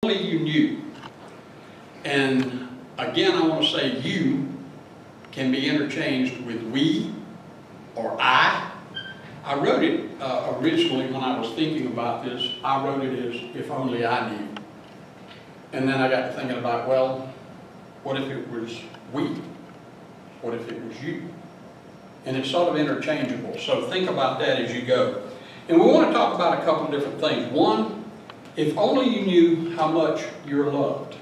only you knew. And again, I want to say you can be interchanged with we or I. I wrote it originally when I was thinking about this, I wrote it as if only I knew. And then I got to thinking about, well, what if it was we? What if it was you? And it's sort of interchangeable. So think about that as you go. And we want to talk about a couple of different things. One, if only you knew how much you're loved.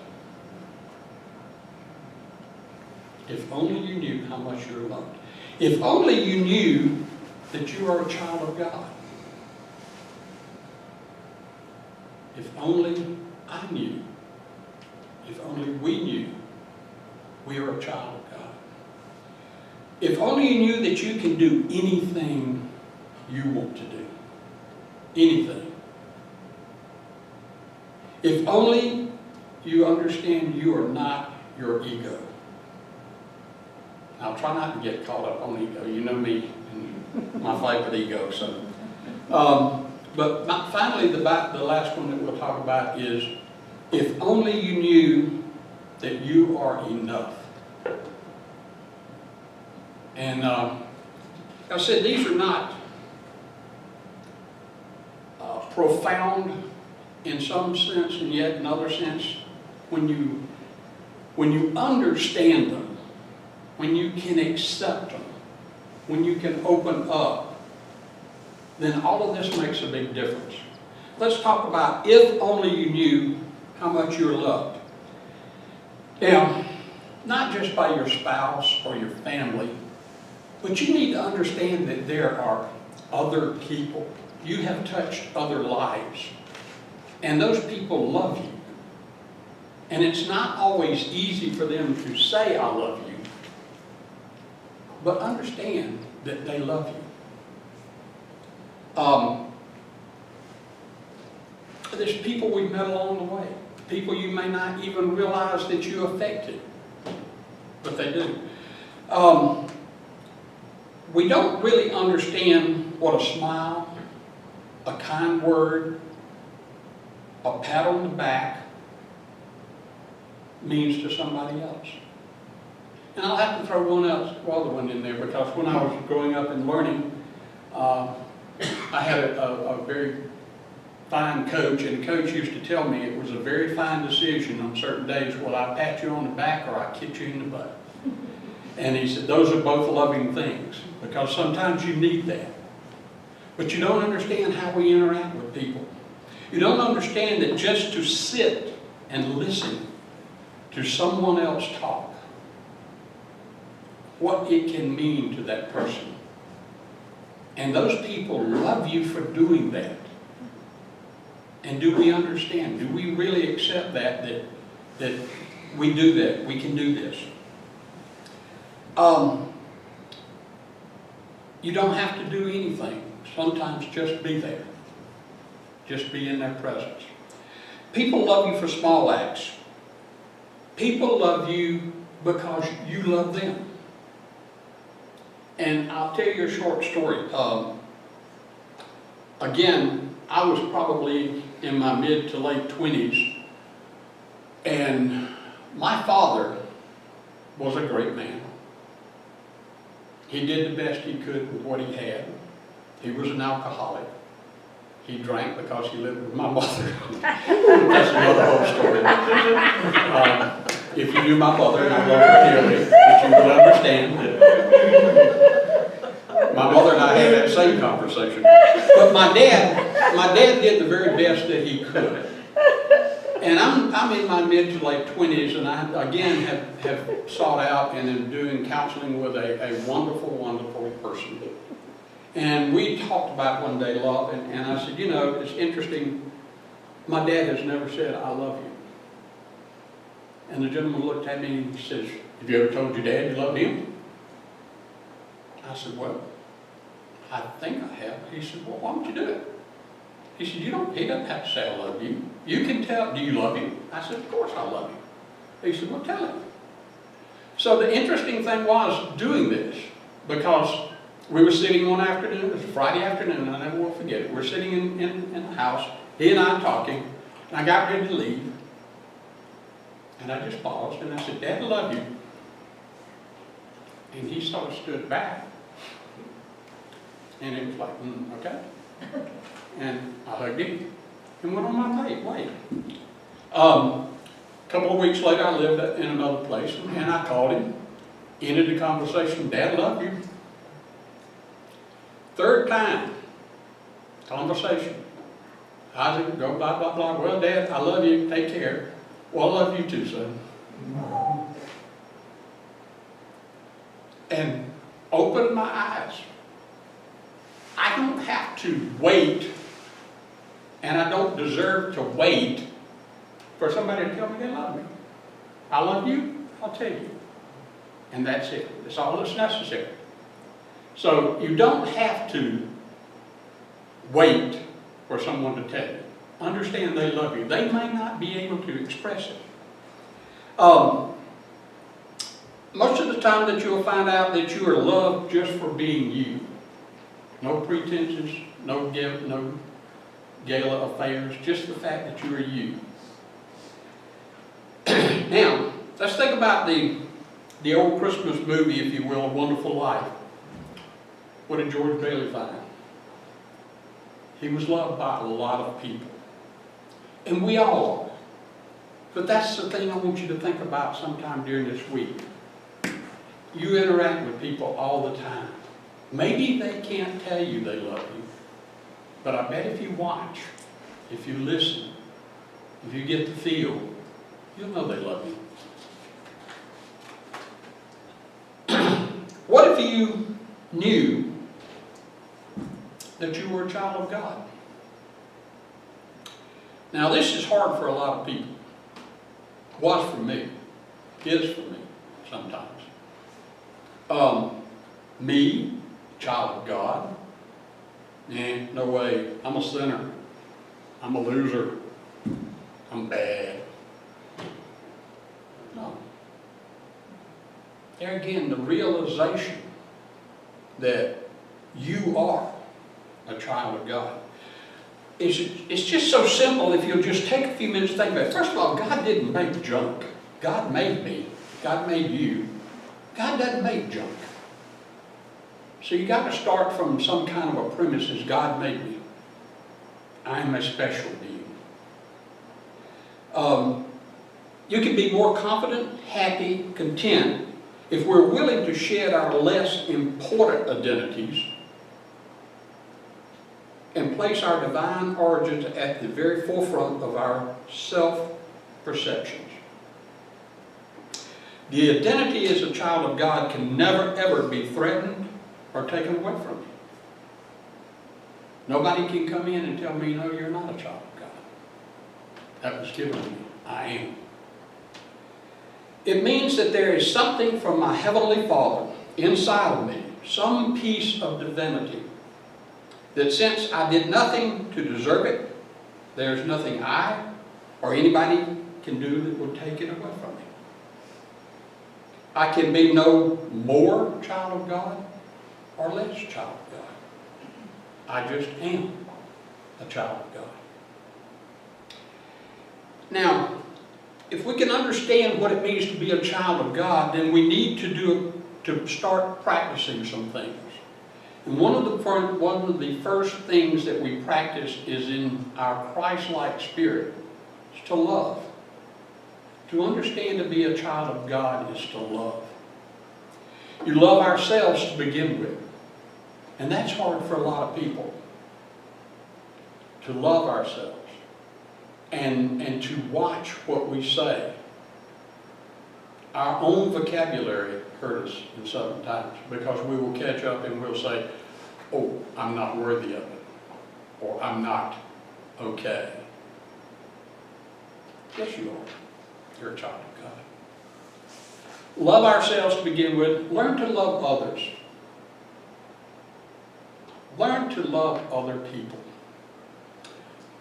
If only you knew how much you're loved. If only you knew that you are a child of God. If only I knew. If only we knew we are a child of God. If only you knew that you can do anything you want to do. Anything. If only you understand you are not your ego. I'll try not to get caught up on ego. You know me and my fight with ego. So, but finally, the last one that we'll talk about is, if only you knew that you are enough. And I said these are not profound in some sense, and yet in other sense, when you understand them, when you can accept them, when you can open up, then all of this makes a big difference. Let's talk about if only you knew how much you're loved. Now, not just by your spouse or your family, but you need to understand that there are other people. You have touched other lives, and those people love you. And it's not always easy for them to say, I love you, but understand that they love you. There's people we've met along the way, people you may not even realize that you affected, but they do. We don't really understand what a smile, a kind word, a pat on the back means to somebody else. And I'll have to throw other one in there, because when I was growing up and learning, I had a very fine coach, and the coach used to tell me it was a very fine decision on certain days, will I pat you on the back or I kick you in the butt? And he said, those are both loving things, because sometimes you need that. But you don't understand how we interact with people. You don't understand that just to sit and listen to someone else talk, what it can mean to that person. And those people love you for doing that. And do we understand? Do we really accept that we do that, we can do this? You don't have to do anything. Sometimes just be there. Just be in their presence. People love you for small acts. People love you because you love them. And I'll tell you a short story. Again, I was probably in my mid to late 20s, and my father was a great man. He did the best he could with what he had. He was an alcoholic. He drank because he lived with my mother. That's another whole story. If you knew my mother, and I love her dearly, but you would understand that my mother and I had that same conversation. But my dad did the very best that he could. And I'm in my mid to late 20s, and I again have sought out and am doing counseling with a wonderful, wonderful person. And we talked about one day love, and I said, you know, it's interesting, my dad has never said, I love you. And the gentleman looked at me and he says, have you ever told your dad you loved him? I said, well, I think I have. He said, well, why don't you do it? He said, he doesn't have to say I love you. You can tell, do you love him? I said, of course I love him. He said, well, tell him. So the interesting thing was doing this, because we were sitting one afternoon, it was a Friday afternoon, and I never will forget it. We're sitting in the house, he and I talking, and I got ready to leave, And I just paused and I said, Dad, I love you. And he sort of stood back. And it was like, okay. And I hugged him and went on my way. A couple of weeks later, I lived in another place, and I called him, ended the conversation, Dad, I love you. Third time, conversation. Isaac, go blah, blah, blah. Well, Dad, I love you. Take care. Well, I love you too, son. And opened my eyes. I don't have to wait, and I don't deserve to wait for somebody to tell me they love me. I love you, I'll tell you. And that's it. That's all that's necessary. So you don't have to wait for someone to tell you. Understand they love you. They may not be able to express it. Most of the time that you'll find out that you are loved just for being you. No pretenses, no gala affairs, just the fact that you are you. Now, let's think about the old Christmas movie, if you will, A Wonderful Life. What did George Bailey find? He was loved by a lot of people. And we all are. But that's the thing I want you to think about sometime during this week. You interact with people all the time. Maybe they can't tell you they love you. But I bet if you watch, if you listen, if you get the feel, you'll know they love you. What if you knew that you were a child of God? Now this is hard for a lot of people. Was for me. Is for me sometimes. Me, child of God, no way. I'm a sinner. I'm a loser. I'm bad. No. There again, the realization that you are a child of God. It's just so simple if you'll just take a few minutes to think about it. First of all, God didn't make junk. God made me. God made you. God doesn't make junk. So you got to start from some kind of a premise as God made me. I'm a special being. You can be more confident, happy, content if we're willing to shed our less important identities and place our divine origins at the very forefront of our self-perceptions. The identity as a child of God can never ever be threatened or taken away from you. Nobody can come in and tell me, no, you're not a child of God. That was given to me. I am. It means that there is something from my Heavenly Father inside of me, some piece of divinity, that since I did nothing to deserve it, there's nothing I or anybody can do that will take it away from me. I can be no more child of God or less child of God. I just am a child of God. Now, if we can understand what it means to be a child of God, then we need to start practicing some things. And one of the first things that we practice is in our Christ-like spirit, is to love. To understand to be a child of God is to love. You love ourselves to begin with. And that's hard for a lot of people. To love ourselves. And to watch what we say. Our own vocabulary hurt us in some times because we will catch up and we'll say, oh, I'm not worthy of it. Or I'm not okay. Yes, you are. You're a child of God. Love ourselves to begin with. Learn to love others. Learn to love other people.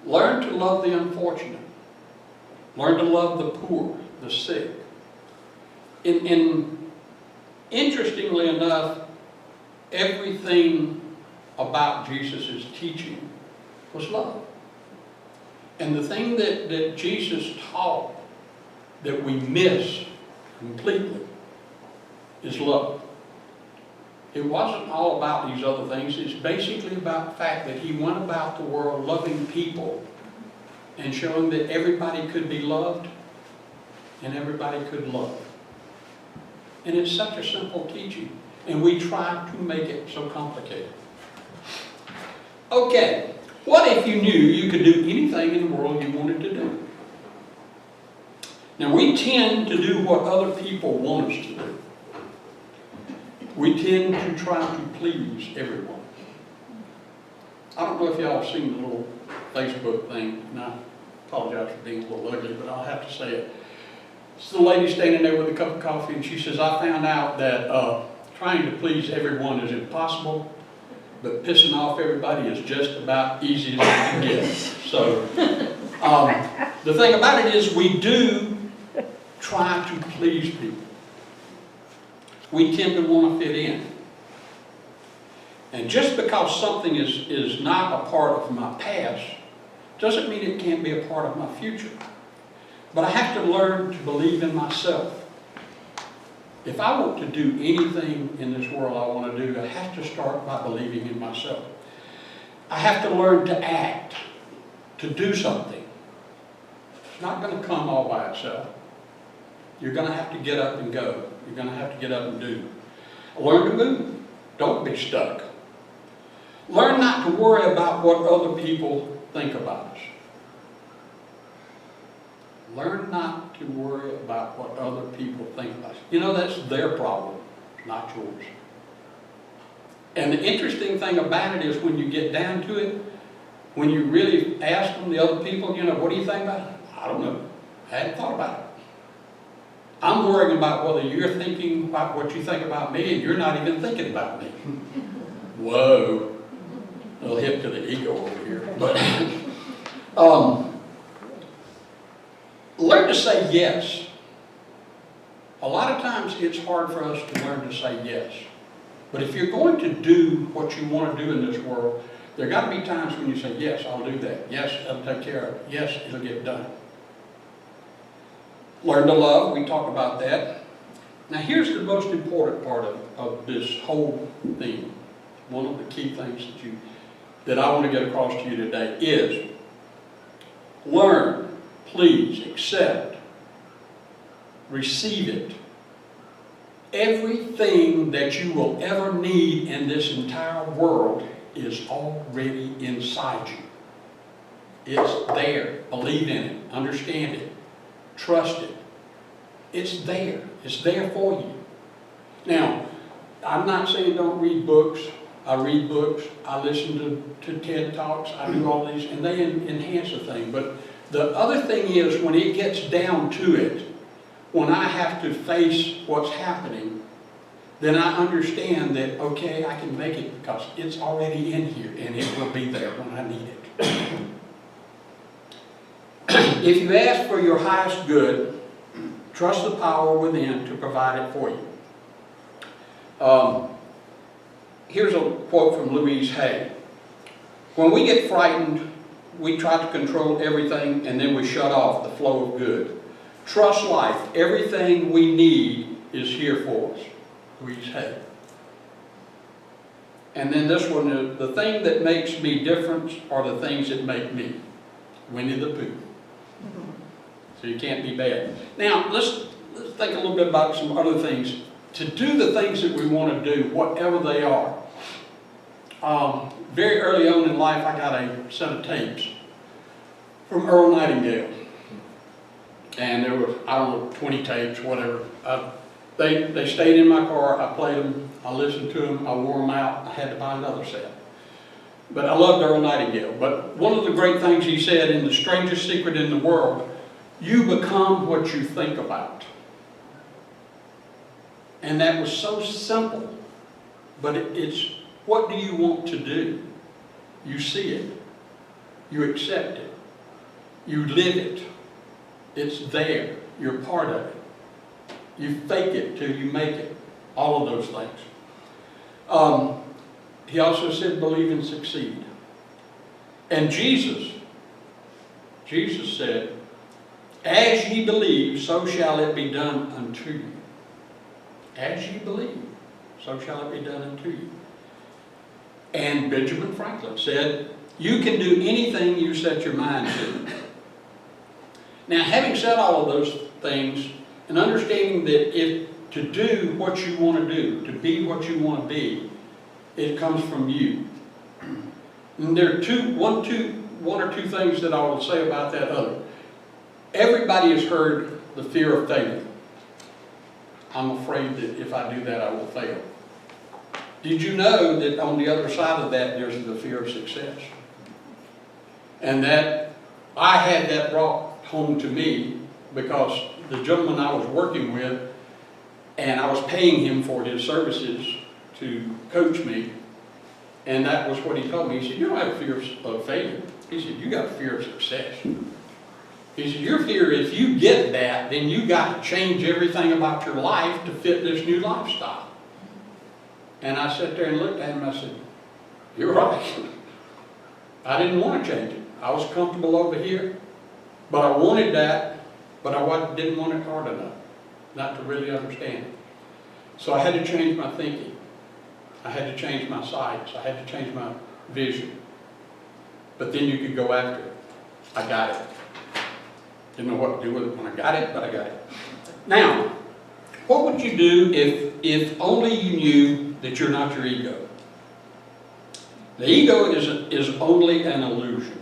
Learn to love the unfortunate. Learn to love the poor, the sick. Interestingly enough, everything about Jesus' teaching was love. And the thing that Jesus taught that we miss completely is love. It wasn't all about these other things. It's basically about the fact that he went about the world loving people and showing that everybody could be loved and everybody could love. And it's such a simple teaching, and we try to make it so complicated. Okay, what if you knew you could do anything in the world you wanted to do? Now, we tend to do what other people want us to do. We tend to try to please everyone. I don't know if y'all have seen the little Facebook thing, and I apologize for being a little ugly, but I'll have to say it. It's the lady standing there with a cup of coffee, and she says, I found out that trying to please everyone is impossible, but pissing off everybody is just about easy as it can get. So, the thing about it is we do try to please people. We tend to want to fit in. And just because something is not a part of my past, doesn't mean it can't be a part of my future. But I have to learn to believe in myself. If I want to do anything in this world I want to do, I have to start by believing in myself. I have to learn to act, to do something. It's not going to come all by itself. You're going to have to get up and go. You're going to have to get up and do. Learn to move. Don't be stuck. Learn not to worry about what other people think about us. Learn not to worry about what other people think about us. You know, that's their problem, not yours. And the interesting thing about it is when you get down to it, when you really ask them, the other people, you know, what do you think about it? I don't know. I hadn't thought about it. I'm worrying about whether you're thinking about what you think about me and you're not even thinking about me. Whoa. A little hip to the ego over here. But learn to say yes. A lot of times it's hard for us to learn to say yes. But if you're going to do what you want to do in this world, there got to be times when you say, yes, I'll do that. Yes, I'll take care of it. Yes, it'll get done. Learn to love, we talk about that. Now here's the most important part of this whole thing. One of the key things that I want to get across to you today is learn, please, accept, receive it. Everything that you will ever need in this entire world is already inside you. It's there. Believe in it. Understand it. Trust it. It's there. It's there for you. Now, I'm not saying don't read books. I read books. I listen to TED Talks. I do all these, and they enhance the thing. But the other thing is, when it gets down to it, when I have to face what's happening, then I understand that, okay, I can make it because it's already in here, and it will be there when I need it. If you ask for your highest good, trust the power within to provide it for you. Here's a quote from Louise Hay. When we get frightened, we try to control everything and then we shut off the flow of good. Trust life. Everything we need is here for us. Louise Hay. And then this one, the thing that makes me different are the things that make me. Winnie the Pooh. So you can't be bad. Now, let's think a little bit about some other things. To do the things that we want to do, whatever they are. Very early on in life, I got a set of tapes from Earl Nightingale. And there were, I don't know, 20 tapes, whatever. They stayed in my car. I played them. I listened to them. I wore them out. I had to buy another set. But I loved Earl Nightingale. But one of the great things he said in The Strangest Secret in the World, you become what you think about. And that was so simple. But it's, what do you want to do? You see it. You accept it. You live it. It's there. You're part of it. You fake it till you make it. All of those things. He also said, believe and succeed. And Jesus said, As ye believe, so shall it be done unto you. As ye believe, so shall it be done unto you. And Benjamin Franklin said, you can do anything you set your mind to. Now, having said all of those things, and understanding that if to do what you want to do, to be what you want to be, it comes from you. And there are one or two things that I will say about that other. Everybody has heard the fear of failure. I'm afraid that if I do that, I will fail. Did you know that on the other side of that, there's the fear of success? And that I had that brought home to me because the gentleman I was working with, and I was paying him for his services to coach me, and that was what he told me. He said, you don't have a fear of failure. He said, you got a fear of success. He said, your fear, if you get that, then you got to change everything about your life to fit this new lifestyle. And I sat there and looked at him and I said, you're right. I didn't want to change it. I was comfortable over here, but I wanted that, but I didn't want it hard enough not to really understand it. So I had to change my thinking. I had to change my sights. I had to change my vision. But then you could go after it. I got it. Didn't know what to do with it when I got it, but I got it. Now, what would you do if only you knew that you're not your ego? The ego is only an illusion.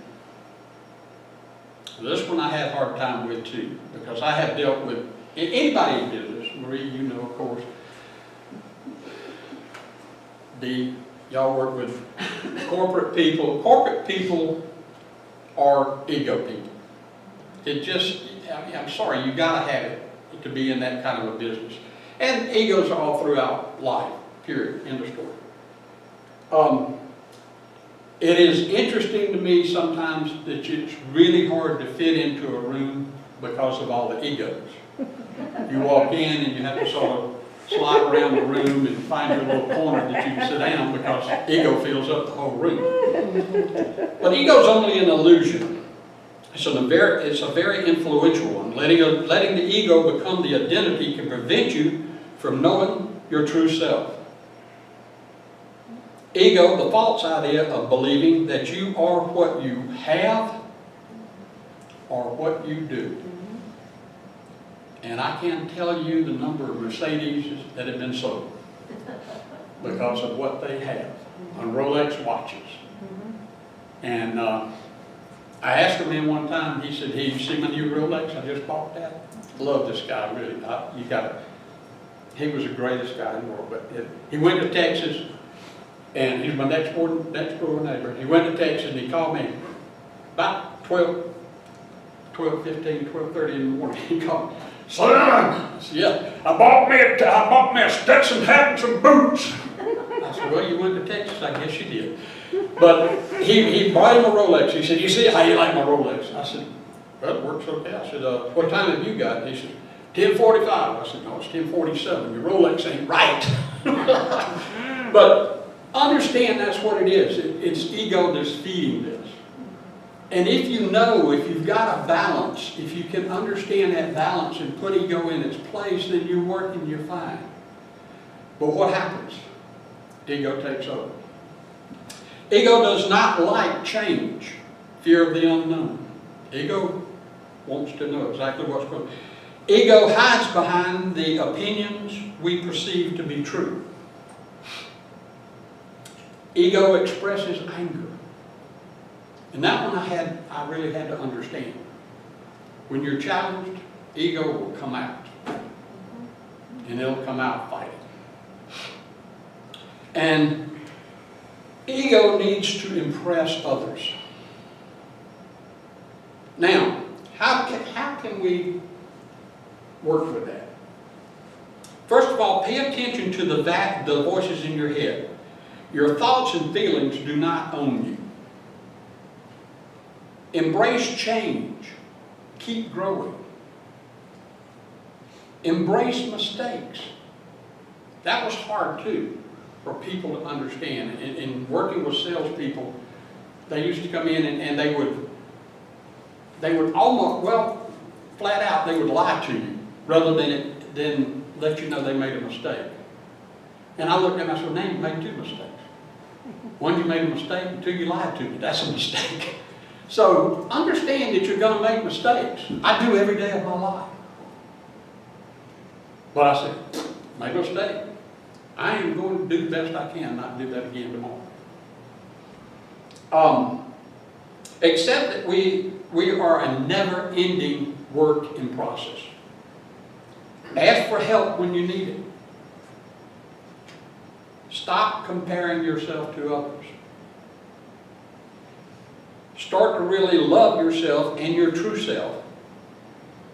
This one I had a hard time with too, because I have dealt with anybody in business. Marie, you know, of course. Y'all work with corporate people. Corporate people are ego people. It just, I'm sorry, you gotta have it to be in that kind of a business. And egos are all throughout life, period, end of story. It is interesting to me sometimes that it's really hard to fit into a room because of all the egos. You walk in and you have to sort of slide around the room and find your little corner that you can sit down because ego fills up the whole room. But ego's only an illusion. It's a very influential one. Letting the ego become the identity can prevent you from knowing your true self. Ego, the false idea of believing that you are what you have or what you do. And I can't tell you the number of Mercedes that have been sold because of what they have on Rolex watches. And I asked a man one time, he said, hey, you see my new Rolex? I just bought that. Love this guy, really. He was the greatest guy in the world. But he went to Texas, and he's my next door neighbor. He went to Texas and he called me about 12:30 in the morning. He called me, son, I said, yeah, I bought me a Stetson hat and some boots. I said, well, you went to Texas, I guess you did. But he bought him a Rolex. He said, you see how you like my Rolex? I said, well, it works okay. I said, what time have you got? He said, 10:45. I said, no, it's 10:47. Your Rolex ain't right. But understand that's what it is. It's ego that's feeding this. And if you've got a balance, if you can understand that balance and put ego in its place, then you're working, you're fine. But what happens? Ego takes over. Ego does not like change, fear of the unknown. Ego wants to know exactly what's going on. Ego hides behind the opinions we perceive to be true. Ego expresses anger. And that one I really had to understand. When you're challenged, ego will come out. And it'll come out fighting. And ego needs to impress others. Now, how can we work with that? First of all, pay attention to the voices in your head. Your thoughts and feelings do not own you. Embrace change. Keep growing. Embrace mistakes. That was hard too for people to understand. In working with salespeople, they used to come in and they would almost, well, flat out, they would lie to you rather than let you know they made a mistake. And I looked at them and I said, "Now you made 2 mistakes. One, you made a mistake, and 2, you lied to me. That's a mistake." So understand that you're going to make mistakes. I do every day of my life. But I said, make a mistake. I am going to do the best I can not do that again tomorrow. Except that we are a never-ending work in process. Ask for help when you need it. Stop comparing yourself to others. Start to really love yourself and your true self.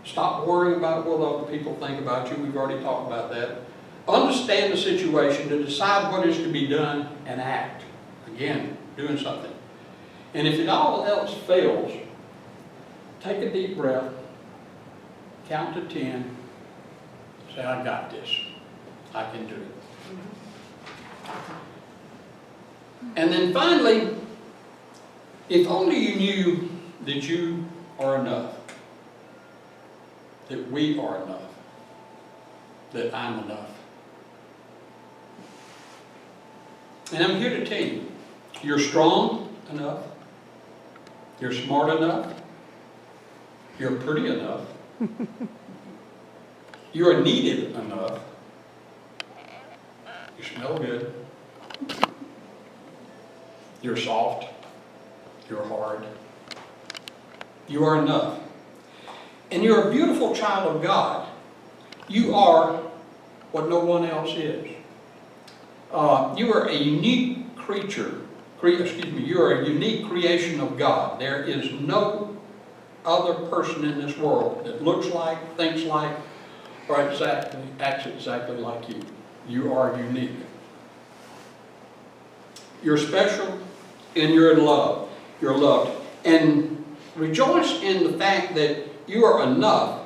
Stop worrying about what other people think about you. We've already talked about that. Understand the situation to decide what is to be done and act. Again, doing something. And if it all else fails, take a deep breath, count to 10, say, "I got this. I can do it." And then finally, if only you knew that you are enough, that we are enough, that I'm enough. And I'm here to tell you, you're strong enough, you're smart enough, you're pretty enough, you're needed enough, you smell good, you're soft, you're hard, you are enough. And you're a beautiful child of God. You are what no one else is. You are a unique creature. You are a unique creation of God. There is no other person in this world that looks like, thinks like, or acts exactly like you. You are unique. You're special and you're in love. You're loved. And rejoice in the fact that you are enough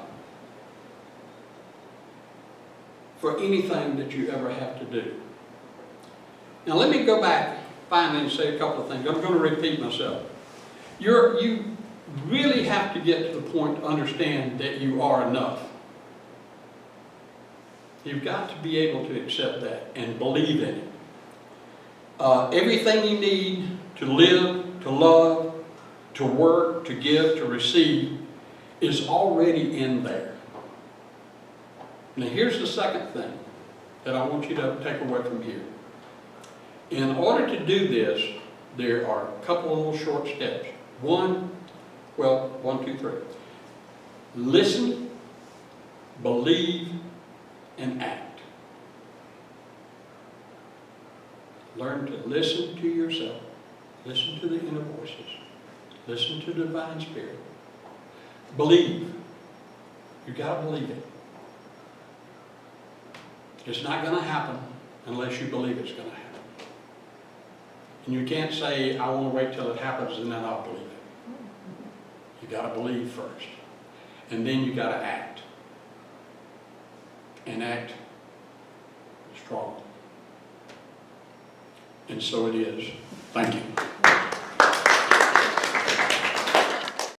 for anything that you ever have to do. Now let me go back finally and say a couple of things. I'm going to repeat myself. You really have to get to the point to understand that you are enough. You've got to be able to accept that and believe in it. Everything you need to live, to love, to work, to give, to receive is already in there. Now here's the second thing that I want you to take away from here. In order to do this, there are a couple of little short steps. One, two, three. Listen, believe, and act. Learn to listen to yourself. Listen to the inner voices. Listen to the divine spirit. Believe. You've got to believe it. It's not going to happen unless you believe it's going to happen. And you can't say, "I want to wait till it happens and then I'll believe it." You've got to believe first. And then you've got to act. And act strong. And so it is. Thank you.